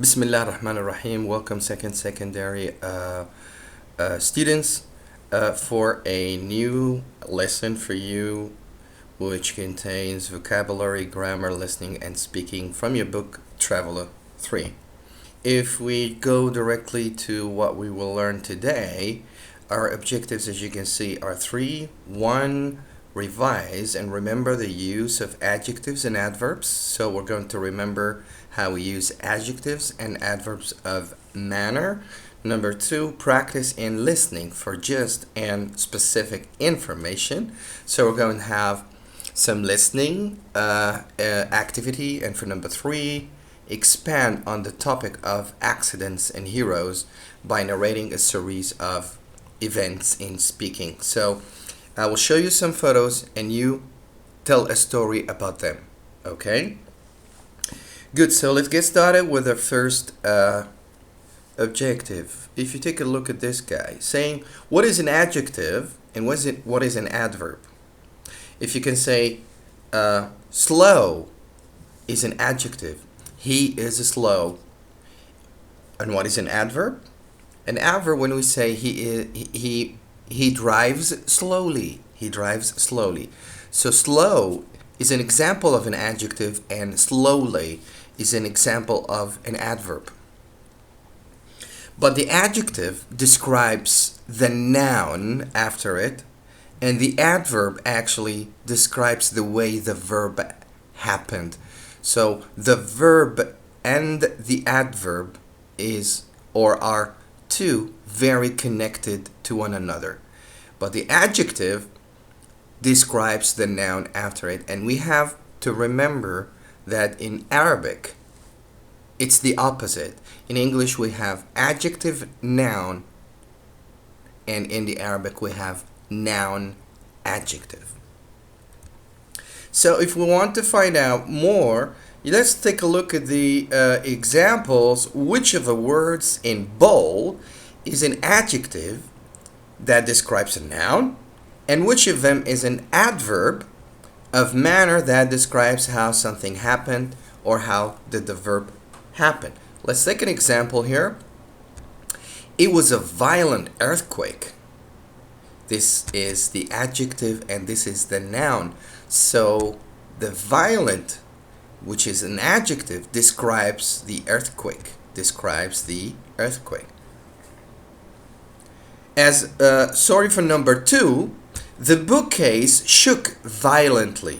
Bismillah ar-Rahman ar-Rahim. Welcome secondary students for a new lesson for you which contains vocabulary, grammar, listening and speaking from your book Traveler 3. If we go directly to what we will learn today, our objectives, as you can see, are three. One, revise and remember the use of adjectives and adverbs. So we're going to remember how we use adjectives and adverbs of manner. Number two, practice in listening for just and specific information. So we're going to have some listening activity. And for number three, expand on the topic of accidents and heroes by narrating a series of events in speaking. So I will show you some photos and you tell a story about them. Okay? Good, so let's get started with our first objective. If you take a look at this guy, saying what is an adjective and what is an adverb? If you can say slow is an adjective. He is slow. And what is an adverb? An adverb, when we say he drives slowly. He drives slowly. So slow is an example of an adjective and slowly is an example of an adverb. But the adjective describes the noun after it, and the adverb actually describes the way the verb happened. So the verb and the adverb are two very connected to one another. But the adjective describes the noun after it, and we have to remember that in Arabic it's the opposite. In English we have adjective, noun, and in the Arabic we have noun, adjective. So if we want to find out more, let's take a look at the examples. Which of the words in bold is an adjective that describes a noun, and which of them is an adverb of manner that describes how something happened or how did the verb happen? Let's take an example here. It was a violent earthquake. This is the adjective and this is the noun. So the violent, which is an adjective, describes the earthquake. As sorry for number two, the bookcase shook violently.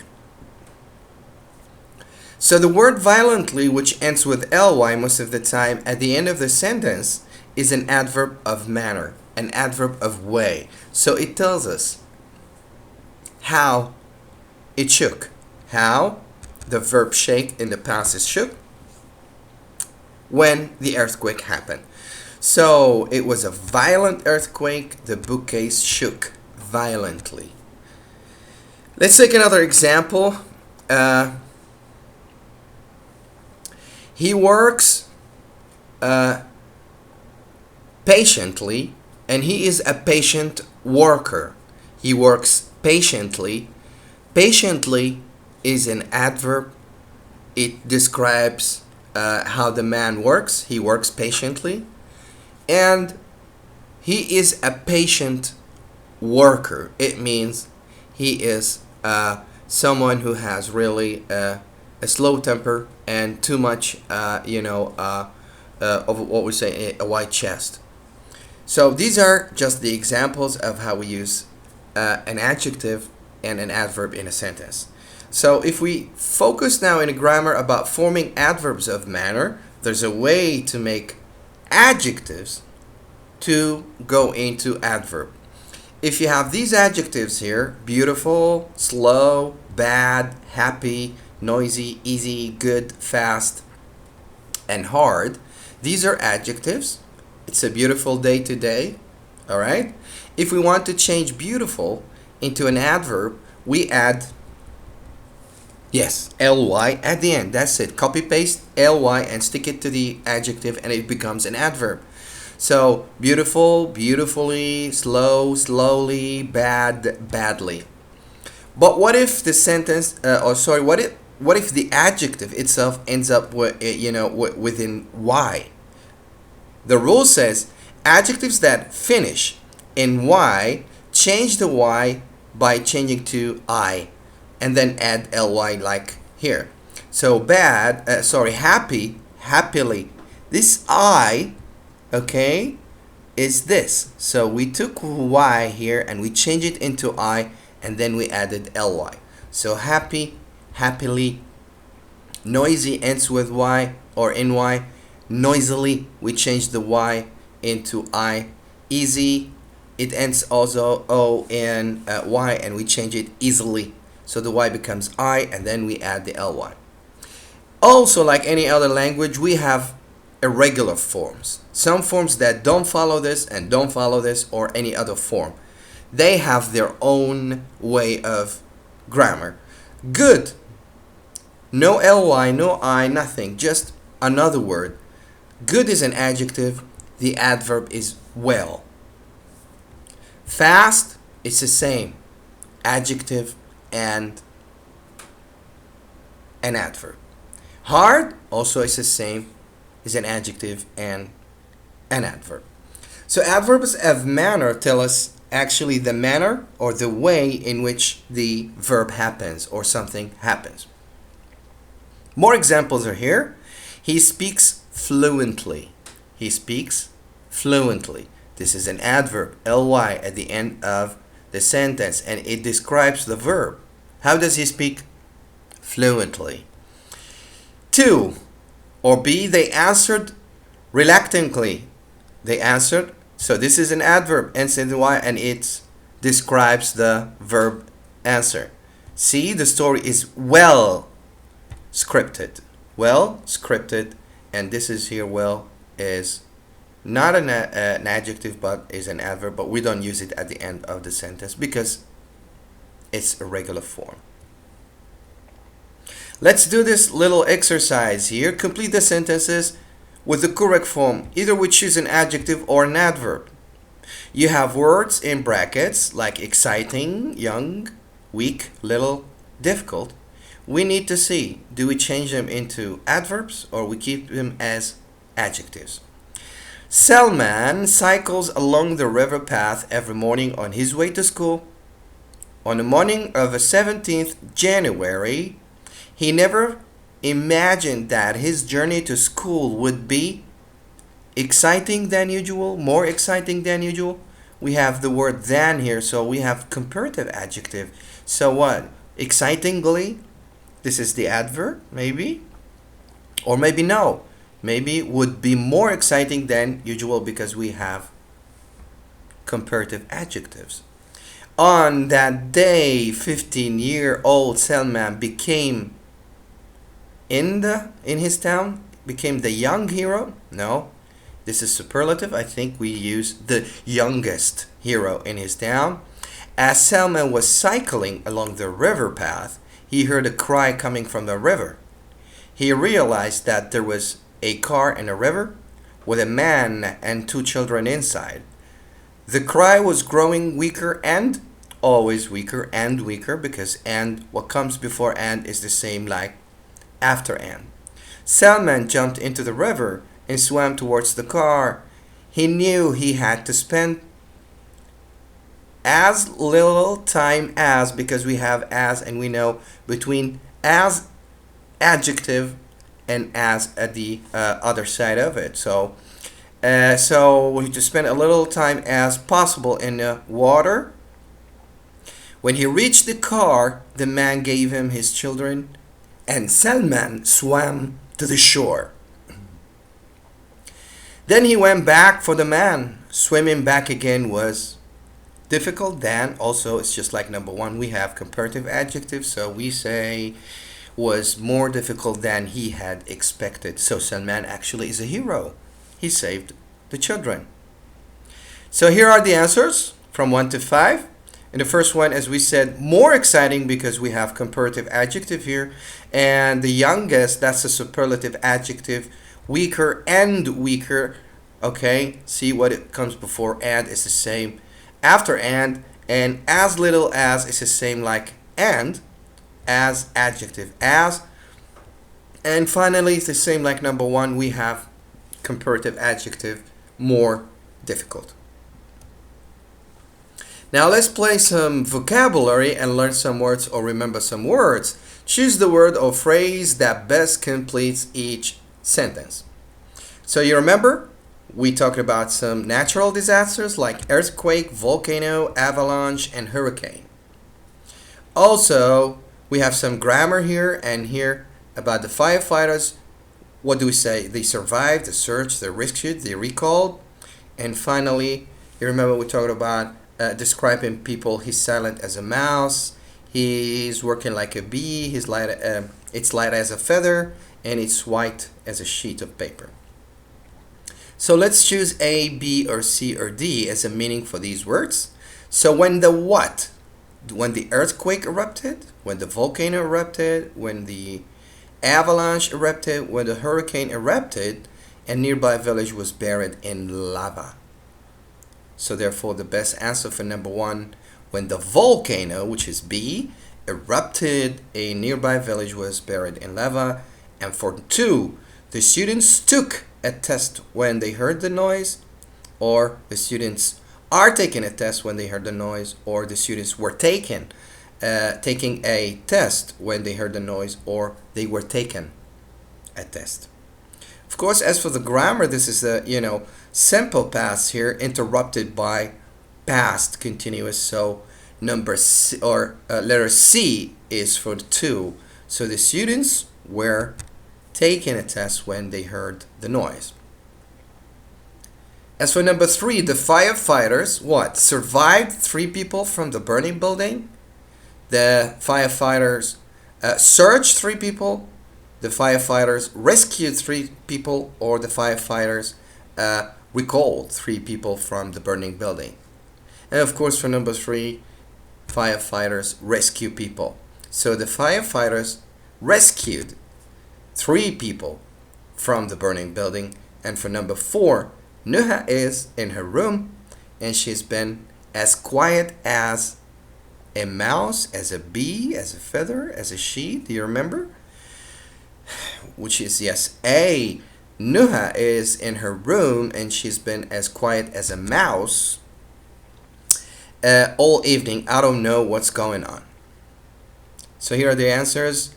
So the word violently, which ends with ly most of the time at the end of the sentence, is an adverb of manner, an adverb of way. So it tells us how it shook. How the verb shake in the past is shook when the earthquake happened. So it was a violent earthquake. The bookcase shook violently. Let's take another example. He works patiently, and he is a patient worker. He works patiently. Patiently is an adverb. It describes how the man works. He works patiently. And he is a patient worker. It means he is someone who has really a slow temper and too much, of what we say, a white chest. So these are just the examples of how we use an adjective and an adverb in a sentence. So if we focus now in a grammar about forming adverbs of manner, there's a way to make adjectives to go into adverb. If you have these adjectives here, beautiful, slow, bad, happy, noisy, easy, good, fast, and hard, these are adjectives. It's a beautiful day today. All right? If we want to change beautiful into an adverb, we add ly at the end. That's it. Copy paste ly and stick it to the adjective and it becomes an adverb. So beautiful, beautifully, slow, slowly, bad, badly. But what if the sentence, what if the adjective itself ends up with, within y? The rule says adjectives that finish in y, change the y by changing to I, and then add ly like here. So happy, happily. This I, okay, is this. So we took y here and we changed it into I, and then we added ly. So happy, happily. Noisy ends with y or ny. Noisily, we change the y into I. Easy, it ends also o in y, and we change it easily. So the y becomes I, and then we add the ly. Also, like any other language, we have irregular forms. Some forms that don't follow this and don't follow this or any other form. They have their own way of grammar. Good. No ly, no I, nothing. Just another word. Good is an adjective. The adverb is well. Fast, it's the same. Adjective and an adverb. Hard, also is the same. Is an adjective and an adverb. So adverbs of manner tell us actually the manner or the way in which the verb happens or something happens. More examples are here. He speaks fluently. He speaks fluently. This is an adverb, ly, at the end of the sentence, and it describes the verb. How does he speak? Fluently. 2. Or B, they answered reluctantly. They answered. So this is an adverb, ends in y, and it describes the verb answer. C, the story is well scripted. Well scripted, and this is here, well is not an adjective but is an adverb, but we don't use it at the end of the sentence because it's a regular form. Let's do this little exercise here. Complete the sentences with the correct form. Either we choose an adjective or an adverb. You have words in brackets like exciting, young, weak, little, difficult. We need to see, do we change them into adverbs or we keep them as adjectives? Salman cycles along the river path every morning on his way to school. On the morning of the 17th January, he never imagined that his journey to school would be exciting than usual, more exciting than usual. We have the word than here, so we have comparative adjective. So what? Excitingly, this is the adverb, maybe? Or maybe no. Maybe would be more exciting than usual because we have comparative adjectives. On that day, 15-year-old Salman became in his town, became the young hero. No, this is superlative. I think we use the youngest hero in his town. As Salman was cycling along the river path, he heard a cry coming from the river. He realized that there was a car in a river with a man and 2 children inside. The cry was growing weaker and always weaker and weaker because and what comes before and is the same like after and. Salman jumped into the river and swam towards the car. He knew he had to spend as little time as, because we have as and we know between as adjective and as at the other side of it. So we to spend a little time as possible in the water. When he reached the car, the man gave him his children, and Salman swam to the shore. Then he went back for the man. Swimming back again was difficult. Then also, it's just like number 1, we have comparative adjectives, so we say was more difficult than he had expected. So Salman actually is a hero. He saved the children. So here are the answers from 1 to 5. And the first one, as we said, more exciting because we have comparative adjective here. And the youngest, that's a superlative adjective. Weaker and weaker. Okay, see what it comes before and is the same after and as little as is the same like and. as adjective, as. And finally, it's the same like number one, we have comparative adjective, more difficult. Now let's play some vocabulary and learn some words or remember some words. Choose the word or phrase that best completes each sentence. So you remember, we talked about some natural disasters like earthquake, volcano, avalanche, and hurricane. Also, we have some grammar here and here about the firefighters. What do we say? They survived, they searched, they rescued, they recalled. And finally, you remember we talked about describing people. He's silent as a mouse. He's working like a bee. He's light. It's light as a feather, and it's white as a sheet of paper. So let's choose A, B, or C, or D as a meaning for these words. So when the what? When the earthquake erupted, when the volcano erupted, when the avalanche erupted, when the hurricane erupted, a nearby village was buried in lava. So therefore the best answer for number one, when the volcano, which is B, erupted, a nearby village was buried in lava. And for two, the students took a test when they heard the noise, or the students are taking a test when they heard the noise, or the students were taking a test when they heard the noise, or they were taken a test. Of course, as for the grammar, this is a simple past here, interrupted by past continuous. So number C, or letter C is for the two. So the students were taking a test when they heard the noise. As for number three, the firefighters survived 3 people from the burning building. The firefighters searched 3 people. The firefighters rescued 3 people, or the firefighters recalled 3 people from the burning building. And of course, for number 3, firefighters rescue people. So the firefighters rescued 3 people from the burning building. And for number 4, Nuha is in her room, and she's been as quiet as a mouse, as a bee, as a feather, as a sheet. Do you remember? Which is, yes, A. Nuha is in her room, and she's been as quiet as a mouse all evening. I don't know what's going on. So here are the answers.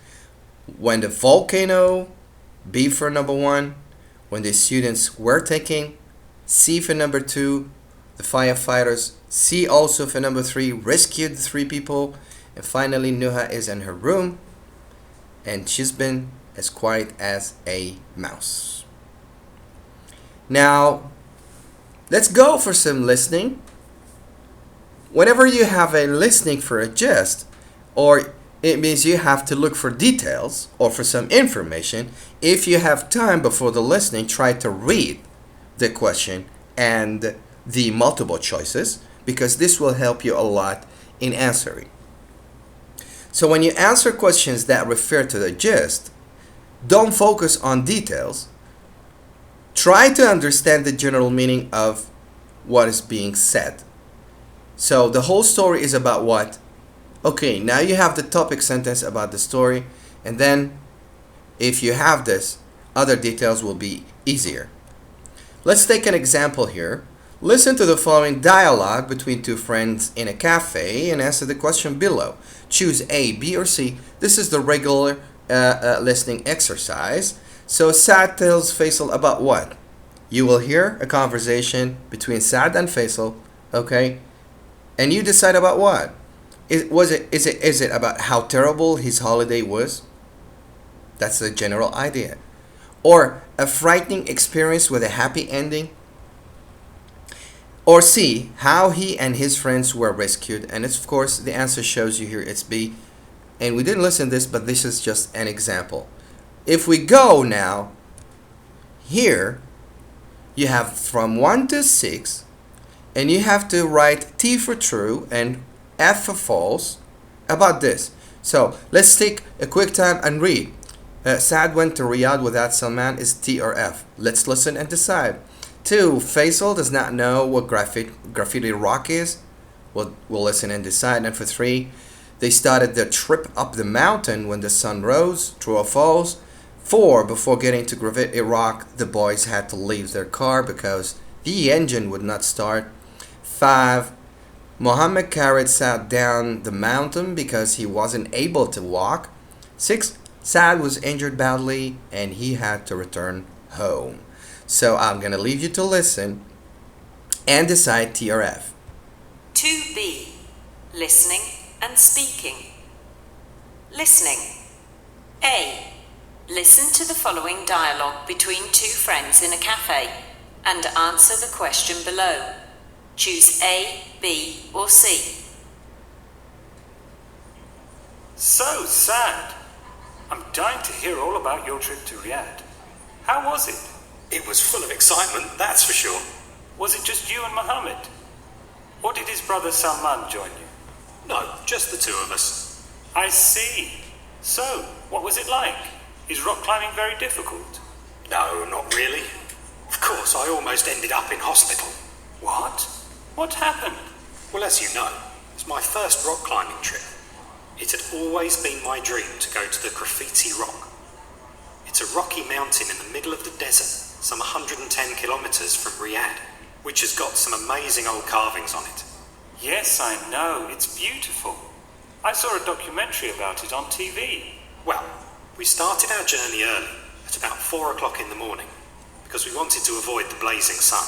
When the volcano, B for number 1. When the students were taking, C for number 2. The firefighters, C also for number 3, rescued 3 people. And finally, Nuha is in her room, and she's been as quiet as a mouse. Now, let's go for some listening. Whenever you have a listening for a gist, or it means you have to look for details or for some information, if you have time before the listening, try to read the question and the multiple choices, because this will help you a lot in answering. So when you answer questions that refer to the gist, don't focus on details. Try to understand the general meaning of what is being said. So the whole story is about what? Okay, now you have the topic sentence about the story, and then if you have this, other details will be easier. Let's take an example here. Listen to the following dialogue between 2 friends in a cafe and answer the question below. Choose A, B, or C. This is the regular listening exercise. So Saad tells Faisal about what? You will hear a conversation between Saad and Faisal, okay? And you decide about what? Is it about how terrible his holiday was? That's the general idea. Or a frightening experience with a happy ending? Or C, how he and his friends were rescued. And it's, of course, the answer shows you here, it's B. And we didn't listen to this, but this is just an example. If we go now, here, you have from 1 to 6, and you have to write T for true and F for false about this. So let's take a quick time and read. Saad went to Riyadh without Salman is T or F. Let's listen and decide. 2, Faisal does not know what graffiti rock is. We'll listen and decide. And for 3, they started their trip up the mountain when the sun rose. True or false? 4, before getting to Gravit Iraq, the boys had to leave their car because the engine would not start. 5, Muhammad Khalid sat down the mountain because he wasn't able to walk. 6, Saad was injured badly and he had to return home. So I'm gonna leave you to listen and decide TRF. 2B. Listening and speaking. Listening. A. Listen to the following dialogue between two friends in a cafe and answer the question below. Choose A, B, or C. So sad. I'm dying to hear all about your trip to Riyadh. How was it? It was full of excitement, that's for sure. Was it just you and Mohammed? Or did his brother Salman join you? No, just the two of us. I see. So, what was it like? Is rock climbing very difficult? No, not really. Of course, I almost ended up in hospital. What? What happened? Well, as you know, it's my first rock climbing trip. It had always been my dream to go to the Graffiti Rock. It's a rocky mountain in the middle of the desert, some 110 kilometres from Riyadh, which has got some amazing old carvings on it. Yes, I know. It's beautiful. I saw a documentary about it on TV. Well, we started our journey early, at about 4 o'clock in the morning, because we wanted to avoid the blazing sun.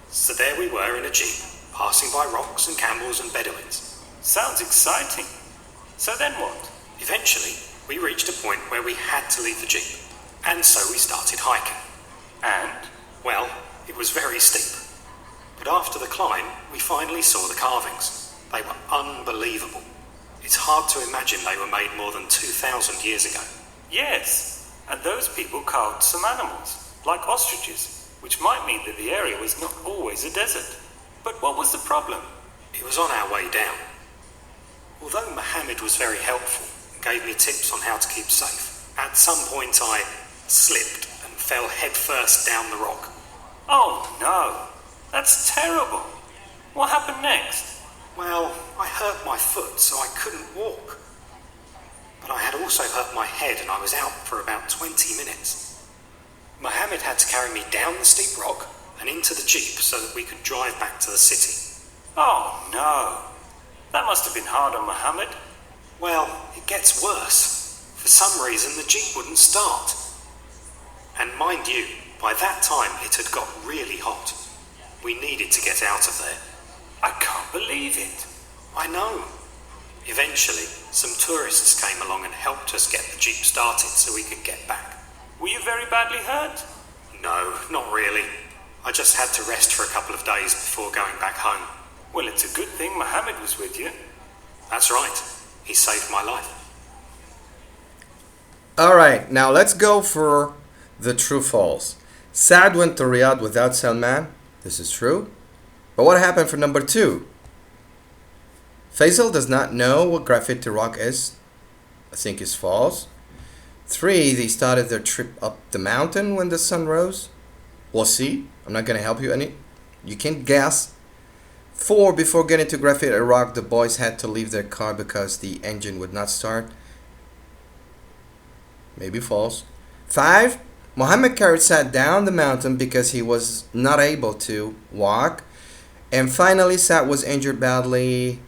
So there we were in a jeep, passing by rocks and camels and Bedouins. Sounds exciting. So then what? Eventually, we reached a point where we had to leave the jeep, and so we started hiking. And? Well, it was very steep. But after the climb, we finally saw the carvings. They were unbelievable. It's hard to imagine they were made more than 2,000 years ago. Yes, and those people carved some animals, like ostriches, which might mean that the area was not always a desert. But what was the problem? It was on our way down. Although Mohammed was very helpful and gave me tips on how to keep safe, at some point I slipped and fell headfirst down the rock. Oh no, that's terrible. What happened next? Well, I hurt my foot so I couldn't walk. But I had also hurt my head and I was out for about 20 minutes. Mohammed had to carry me down the steep rock and into the jeep so that we could drive back to the city. Oh no, that must have been hard on Mohammed. Well, it gets worse. For some reason the jeep wouldn't start. And mind you, by that time it had got really hot. We needed to get out of there. I can't believe it. I know. Eventually, some tourists came along and helped us get the jeep started so we could get back. Were you very badly hurt? No, not really. I just had to rest for a couple of days before going back home. Well, it's a good thing Mohammed was with you. That's right. He saved my life. Alright, now let's go for the true false. Saad went to Riyadh without Salman. This is true. But what happened for number 2? Faisal does not know what Graffiti Rock is. I think is false. 3, they started their trip up the mountain when the sun rose. We'll see. I'm not going to help you any. You can guess. 4, before getting to Graffiti Rock, the boys had to leave their car because the engine would not start. Maybe false. 5, Muhammad Khalid sat down the mountain because he was not able to walk. And finally, Saad was injured badly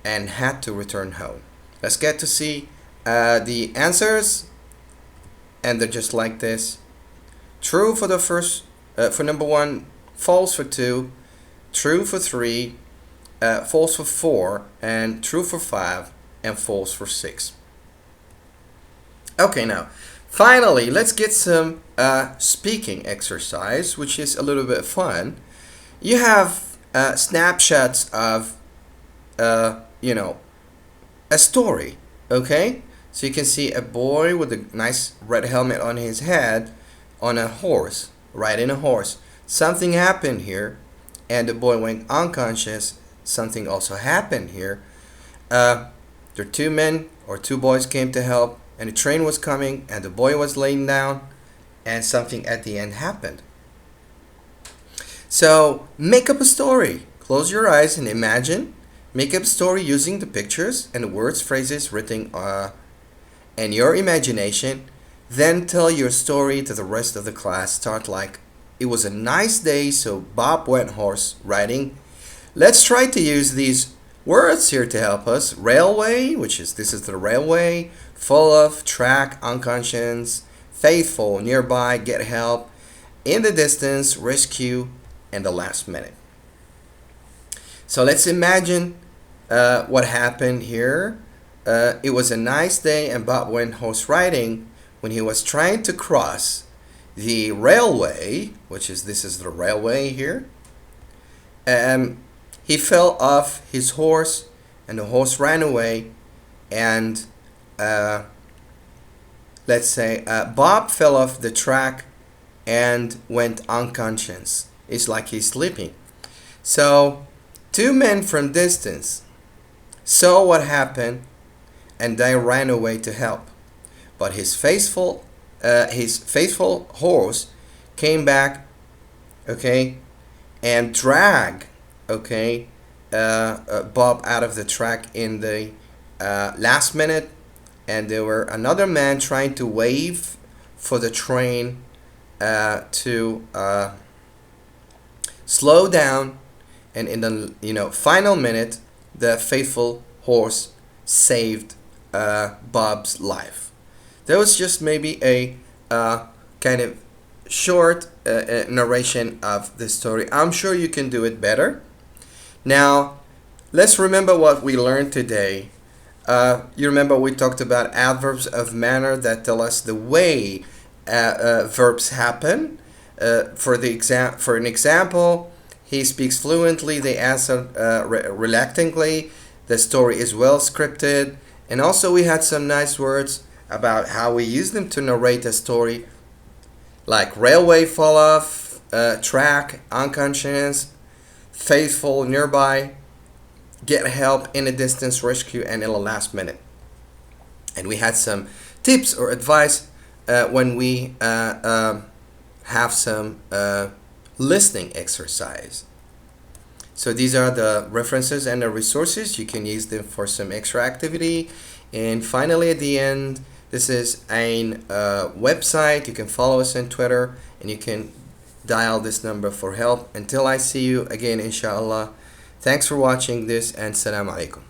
and had to return home. Let's get to see the answers. And they're just like this. True for the first, for number 1, false for 2, true for 3, false for 4, and true for 5, and false for 6. Okay, now, finally, let's get some speaking exercise, which is a little bit fun. You have snapshots of, a story, okay? So you can see a boy with a nice red helmet on his head on a horse, riding a horse. Something happened here, and the boy went unconscious. Something also happened here. There 2 men or 2 boys came to help, and the train was coming, and the boy was laying down, and something at the end happened. So make up a story. Close your eyes and imagine Make up a story using the pictures and the words, phrases written and your imagination. Then tell your story to the rest of the class. Start like, it was a nice day, so Bob went horse riding. Let's try to use these words here to help us. Railway, this is the railway. Full of, track, unconscious, faithful, nearby, get help, in the distance, rescue, and the last minute. So let's imagine what happened here. It was a nice day and Bob went horse riding. When he was trying to cross the railway, this is the railway here, he fell off his horse and the horse ran away, and let's say Bob fell off the track and went unconscious. It's like he's sleeping. So two men from distance saw what happened and they ran away to help. But his faithful horse came back, okay, and dragged, okay, Bob out of the track in the last minute, and there were another man trying to wave for the train to slow down, and in the final minute, the faithful horse saved Bob's life. That was just maybe a kind of short narration of the story. I'm sure you can do it better. Now, let's remember what we learned today. You remember we talked about adverbs of manner that tell us the way verbs happen. For an example, he speaks fluently, they answer reluctantly, the story is well scripted, and also we had some nice words about how we use them to narrate a story, like railway, fall off, track, unconscious, faithful, nearby, get help, in a distance, rescue, and in the last minute. And we had some tips or advice when we have some listening exercise. So these are the references and the resources. You can use them for some extra activity. And finally, at the end, this is a website. You can follow us on Twitter, and you can dial this number for help. Until I see you again, inshallah. Thanks for watching this, and salam alaikum.